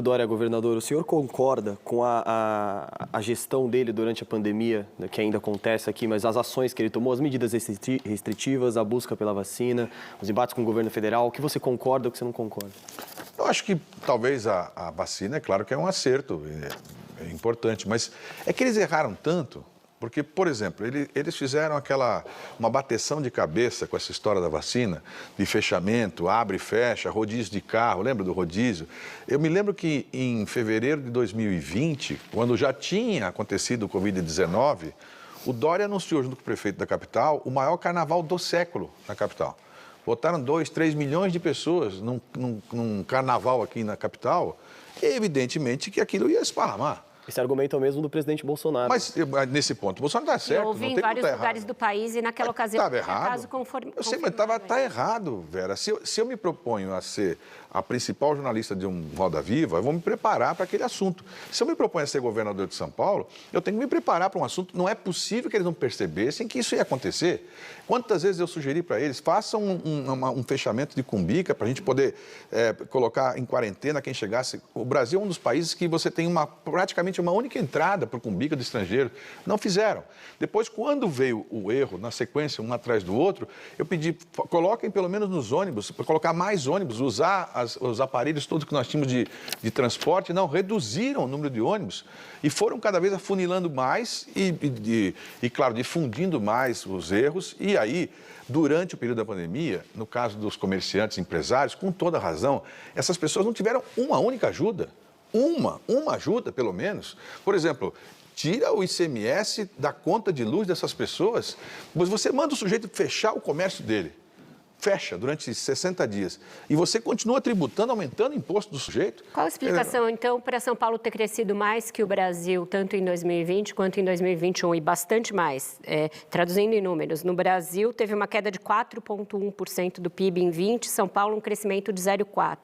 Dória, governador, o senhor concorda com a gestão dele durante a pandemia, né, que ainda acontece aqui, mas as ações que ele tomou, as medidas restritivas, a busca pela vacina, os embates com o governo federal, o que você concorda e o que você não concorda? Eu acho que talvez a vacina, é claro que é um acerto, é importante, mas é que eles erraram tanto. Porque, por exemplo, eles fizeram uma bateção de cabeça com essa história da vacina, de fechamento, abre e fecha, rodízio de carro, lembra do rodízio? Eu me lembro que em fevereiro de 2020, quando já tinha acontecido o Covid-19, o Dória anunciou, junto com o prefeito da capital, o maior carnaval do século na capital. Botaram 2, 3 milhões de pessoas num carnaval aqui na capital, e evidentemente que aquilo ia esparramar. Esse argumento é o mesmo do presidente Bolsonaro. Mas, nesse ponto, o Bolsonaro está certo. Eu ouvi em vários lugares do país e naquela ocasião estava errado. caso conforme. Eu sei, mas está errado, Vera. Se eu me proponho a ser a principal jornalista de um Roda Viva, eu vou me preparar para aquele assunto. Se eu me proponho a ser governador de São Paulo, eu tenho que me preparar para um assunto. Não é possível que eles não percebessem que isso ia acontecer. Quantas vezes eu sugeri para eles, façam um fechamento de Cumbica para a gente poder colocar em quarentena quem chegasse. O Brasil é um dos países que você tem praticamente uma única entrada para o Cumbica do estrangeiro. Não fizeram. Depois, quando veio o erro, na sequência, um atrás do outro, eu pedi, coloquem pelo menos nos ônibus, para colocar mais ônibus, usar os aparelhos todos que nós tínhamos de transporte. Não, reduziram o número de ônibus e foram cada vez afunilando mais e claro, difundindo mais os erros. E aí, durante o período da pandemia, no caso dos comerciantes, empresários, com toda razão, essas pessoas não tiveram uma única ajuda. Uma ajuda, pelo menos. Por exemplo, tira o ICMS da conta de luz dessas pessoas, mas você manda o sujeito fechar o comércio dele. Fecha durante 60 dias. E você continua tributando, aumentando o imposto do sujeito. Qual a explicação, então, para São Paulo ter crescido mais que o Brasil, tanto em 2020 quanto em 2021, e bastante mais? Traduzindo em números, no Brasil teve uma queda de 4,1% do PIB em 20, São Paulo um crescimento de 0,4%.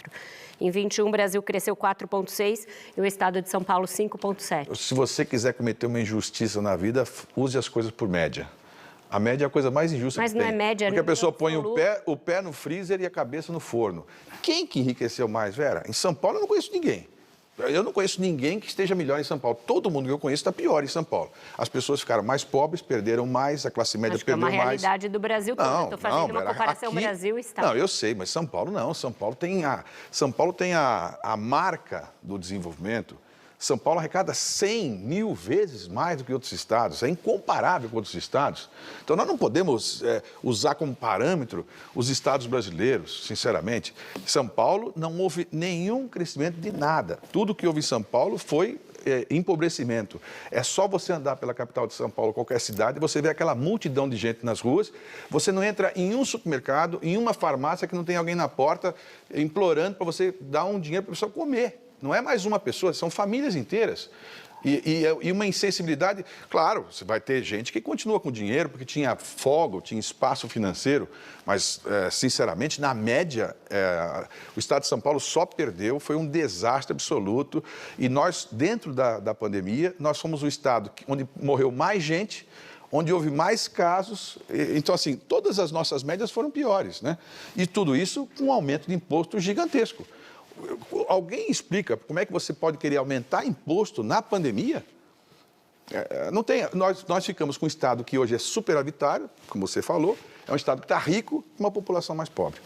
Em 21, o Brasil cresceu 4,6% e o estado de São Paulo 5,7%. Se você quiser cometer uma injustiça na vida, use as coisas por média. A média é a coisa mais injusta que tem. Mas não é média, porque a pessoa põe o pé no freezer e a cabeça no forno. Quem que enriqueceu mais, Vera? Em São Paulo eu não conheço ninguém. Eu não conheço ninguém que esteja melhor em São Paulo. Todo mundo que eu conheço está pior em São Paulo. As pessoas ficaram mais pobres, perderam mais, a classe média perdeu mais. É uma realidade do Brasil todo. Estou fazendo uma comparação aqui, Brasil e Estado. Não, eu sei, mas São Paulo não. São Paulo tem a marca do desenvolvimento. São Paulo arrecada 100 mil vezes mais do que outros estados. É incomparável com outros estados. Então, nós não podemos usar como parâmetro os estados brasileiros, sinceramente. Em São Paulo não houve nenhum crescimento de nada. Tudo que houve em São Paulo foi empobrecimento. É só você andar pela capital de São Paulo, qualquer cidade, você vê aquela multidão de gente nas ruas, você não entra em um supermercado, em uma farmácia que não tem alguém na porta implorando para você dar um dinheiro para a pessoa comer. Não é mais uma pessoa, são famílias inteiras. E uma insensibilidade. Claro, você vai ter gente que continua com dinheiro porque tinha folga, tinha espaço financeiro, mas, sinceramente, na média, o Estado de São Paulo só perdeu, foi um desastre absoluto. E nós, dentro da pandemia, nós fomos o Estado onde morreu mais gente, onde houve mais casos. Então, assim, todas as nossas médias foram piores, né? E tudo isso com um aumento de imposto gigantesco. Alguém explica como é que você pode querer aumentar imposto na pandemia? Não tem. Nós ficamos com um Estado que hoje é superavitário, como você falou, é um Estado que está rico e uma população mais pobre.